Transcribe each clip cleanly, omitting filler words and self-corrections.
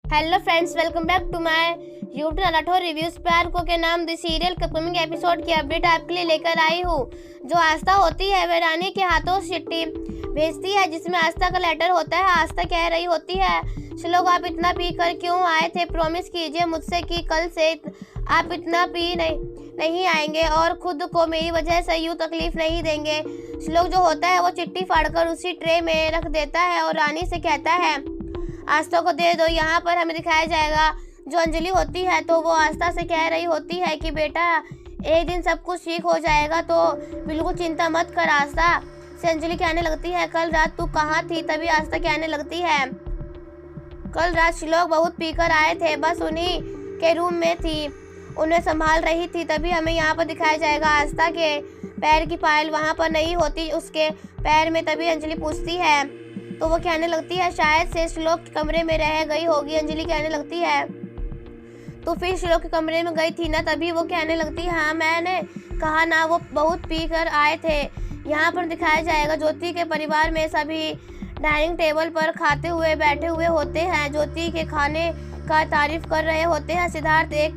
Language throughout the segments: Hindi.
Hello friends, welcome back to my YouTube Rathore reviews पे आर्को के नाम द सीरियल के अपकमिंग एपिसोड की अपडेट आपके लिए लेकर आई हूँ। जो आस्था होती है वह रानी के हाथों चिट्ठी भेजती है जिसमें आस्था का लेटर होता है। आस्था कह रही होती है, श्लोक आप इतना पी कर क्यों आए थे? प्रॉमिस कीजिए मुझसे कि कल से आप इतना पी नहीं आएंगे और खुद को मेरी वजह से यूँ तकलीफ नहीं देंगे। श्लोक जो होता है वो चिट्ठी फाड़कर उसी ट्रे में रख देता है और रानी से कहता है आस्था को दे दो। यहाँ पर हमें दिखाया जाएगा जो अंजलि होती है तो वो आस्था से कह रही होती है कि बेटा एक दिन सब कुछ ठीक हो जाएगा, तो बिल्कुल चिंता मत कर। आस्था से अंजलि कहने लगती है कल रात तू कहाँ थी? तभी आस्था कहने लगती है कल रात श्लोक बहुत पीकर आए थे, बस उन्हीं के रूम में थी, उन्हें संभाल रही थी। तभी हमें यहाँ पर दिखाया जाएगा आस्था के पैर की पायल वहाँ पर नहीं होती उसके पैर में। तभी अंजलि पूछती है तो वो कहने लगती है शायद से श्लोक के कमरे में रह गई होगी। अंजलि कहने लगती है तो फिर श्लोक के कमरे में गई थी ना? तभी वो कहने लगती है हाँ मैंने कहा ना, वो बहुत पी कर आए थे। यहाँ पर दिखाया जाएगा ज्योति के परिवार में सभी डाइनिंग टेबल पर खाते हुए बैठे हुए होते हैं, ज्योति के खाने का तारीफ कर रहे होते हैं। सिद्धार्थ एक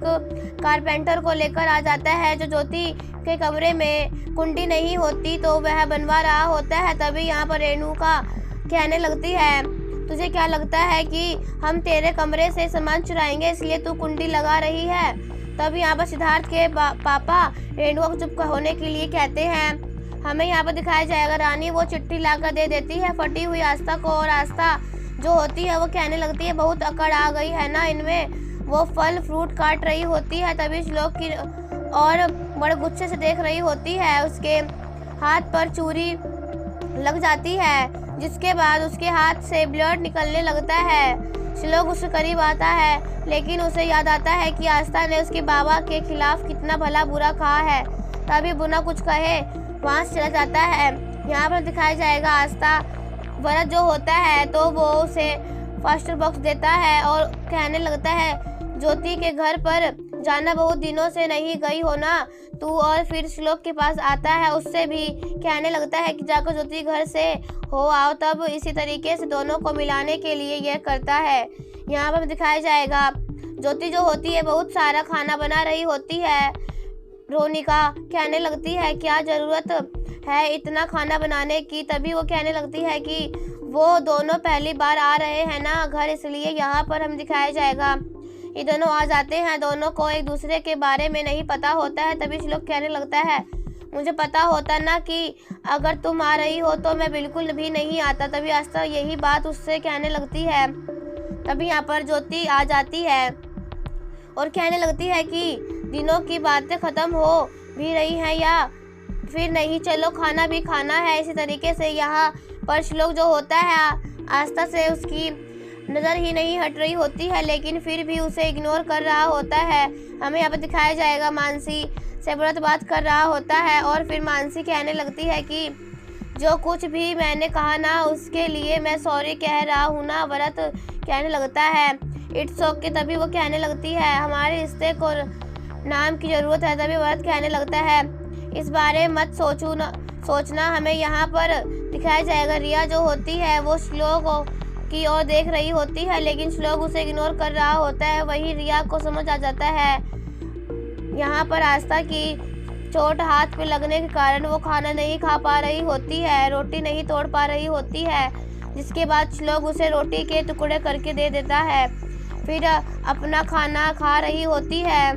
कारपेंटर को लेकर आ जाता है जो ज्योति के कमरे में कुंडी नहीं होती तो वह बनवा रहा होता है। तभी यहाँ पर रेणुका कहने लगती है तुझे क्या लगता है कि हम तेरे कमरे से सामान चुराएंगे इसलिए तू कुंडी लगा रही है? तब यहाँ पर सिद्धार्थ के पापा रेणुका को चुप होने के लिए कहते हैं। हमें यहाँ पर दिखाया जाएगा रानी वो चिट्ठी लाकर दे देती है फटी हुई आस्था को और आस्था जो होती है वो कहने लगती है बहुत अकड़ आ गई है ना इनमें। वो फल फ्रूट काट रही होती है। तभी श्लोक की और बड़े गुस्से से देख रही होती है, उसके हाथ पर चूड़ी लग जाती है जिसके बाद उसके हाथ से ब्लड निकलने लगता है। श्लोक उसके करीब आता है लेकिन उसे याद आता है कि आस्था ने उसके बाबा के खिलाफ कितना भला बुरा कहा है। तभी बुना कुछ कहे वहाँ से चला जाता है। यहाँ पर दिखाया जाएगा आस्था वरद जो होता है तो वो उसे फर्स्ट बॉक्स देता है और कहने लगता है ज्योति के घर पर जाना बहुत दिनों से नहीं गई हो ना तू? और फिर श्लोक के पास आता है, उससे भी कहने लगता है कि जाकर ज्योति घर से हो आओ। तब इसी तरीके से दोनों को मिलाने के लिए यह करता है। यहाँ पर दिखाया जाएगा ज्योति जो होती है बहुत सारा खाना बना रही होती है। रोनिका कहने लगती है क्या ज़रूरत है इतना खाना बनाने की? तभी वो कहने लगती है कि वो दोनों पहली बार आ रहे हैं ना घर, इसलिए यहाँ पर हम दिखाया जाएगा ये दोनों आ जाते हैं। दोनों को एक दूसरे के बारे में नहीं पता होता है। तभी श्लोक कहने लगता है मुझे पता होता ना कि अगर तुम आ रही हो तो मैं बिल्कुल भी नहीं आता। तभी आस्था यही बात उससे कहने लगती है। तभी यहाँ पर ज्योति आ जाती है और कहने लगती है कि दिनों की बातें ख़त्म हो भी रही हैं या फिर नहीं, चलो खाना भी खाना है। इसी तरीके से यहाँ पर श्लोक जो होता है आस्था से उसकी नज़र ही नहीं हट रही होती है लेकिन फिर भी उसे इग्नोर कर रहा होता है। हमें यहाँ पर दिखाया जाएगा मानसी से व्रत बात कर रहा होता है और फिर मानसी कहने लगती है कि जो कुछ भी मैंने कहा ना उसके लिए मैं सॉरी कह रहा हूँ ना। व्रत कहने लगता है इट्स ओके। तभी वो कहने लगती है हमारे रिश्ते को नाम की ज़रूरत है। तभी व्रत कहने लगता है इस बारे मत सोचना। हमें यहाँ पर दिखाया जाएगा रिया जो होती है वो श्लोक की ओर देख रही होती है लेकिन श्लोक उसे इग्नोर कर रहा होता है। वहीं रिया को समझ आ जाता है यहाँ पर आस्था की चोट हाथ पे लगने के कारण वो खाना नहीं खा पा रही होती है, रोटी नहीं तोड़ पा रही होती है, जिसके बाद श्लोक उसे रोटी के टुकड़े करके दे देता है। फिर अपना खाना खा रही होती है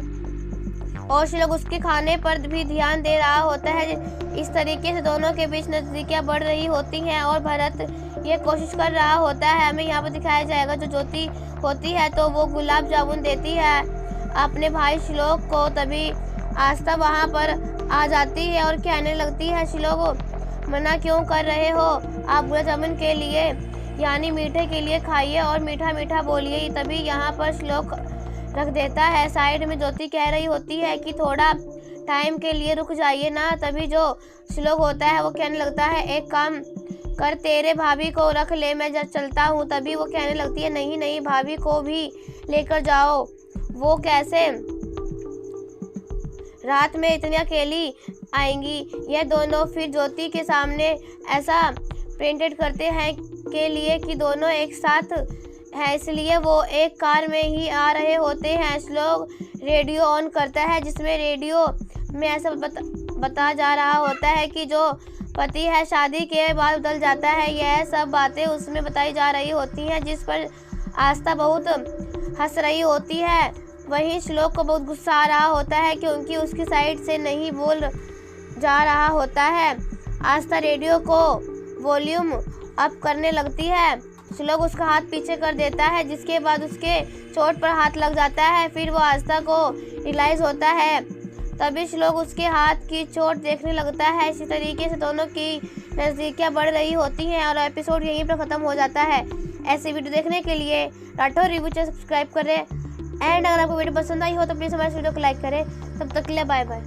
और श्लोक उसके खाने पर भी ध्यान दे रहा होता है। इस तरीके से दोनों के बीच नज़दीकियाँ बढ़ रही होती हैं और भरत ये कोशिश कर रहा होता है। हमें यहाँ पर दिखाया जाएगा जो ज्योति होती है तो वो गुलाब जामुन देती है अपने भाई श्लोक को। तभी आस्था वहाँ पर आ जाती है और कहने लगती है श्लोक मना क्यों कर रहे हो आप? गुलाब जामुन के लिए यानी मीठे के लिए खाइए और मीठा मीठा बोलिए। तभी यहाँ पर श्लोक रख देता है। साइड में ज्योति कह रही होती है कि थोड़ा टाइम के लिए रुक जाइए ना। तभी जो श्लोक होता है वो कहने लगता है एक काम कर तेरे भाभी को रख ले, मैं जब चलता हूँ। तभी वो कहने लगती है नहीं नहीं भाभी को भी लेकर जाओ। वो कैसे रात में इतनी अकेली आएंगी? यह दोनों फिर ज्योति के सामने ऐसा प्रिंटेड करते हैं के लिए कि दोनों एक साथ है, इसलिए वो एक कार में ही आ रहे होते हैं। श्लोक रेडियो ऑन करता है, जिसमें रेडियो में ऐसा बता जा रहा होता है कि जो पति है शादी के बाद बदल जाता है। यह सब बातें उसमें बताई जा रही होती हैं, जिस पर आस्था बहुत हंस रही होती है। वहीं श्लोक को बहुत गुस्सा आ रहा होता है क्योंकि उसकी साइड से नहीं बोल जा रहा होता है। आस्था रेडियो को वॉल्यूम अप करने लगती है। श्लोक उसका हाथ पीछे कर देता है, जिसके बाद उसके चोट पर हाथ लग जाता है। फिर वो आस्था को रियलाइज होता है, तभी श्लोक उसके हाथ की चोट देखने लगता है। इसी तरीके से दोनों की नज़दीकियाँ बढ़ रही होती हैं और एपिसोड यहीं पर ख़त्म हो जाता है। ऐसी वीडियो देखने के लिए राठौर रिव्यू चैनल सब्सक्राइब करें एंड अगर आपको वीडियो पसंद आई हो तो प्लीज़ हमारे वीडियो को लाइक करें। तब तक के लिए बाय बाय।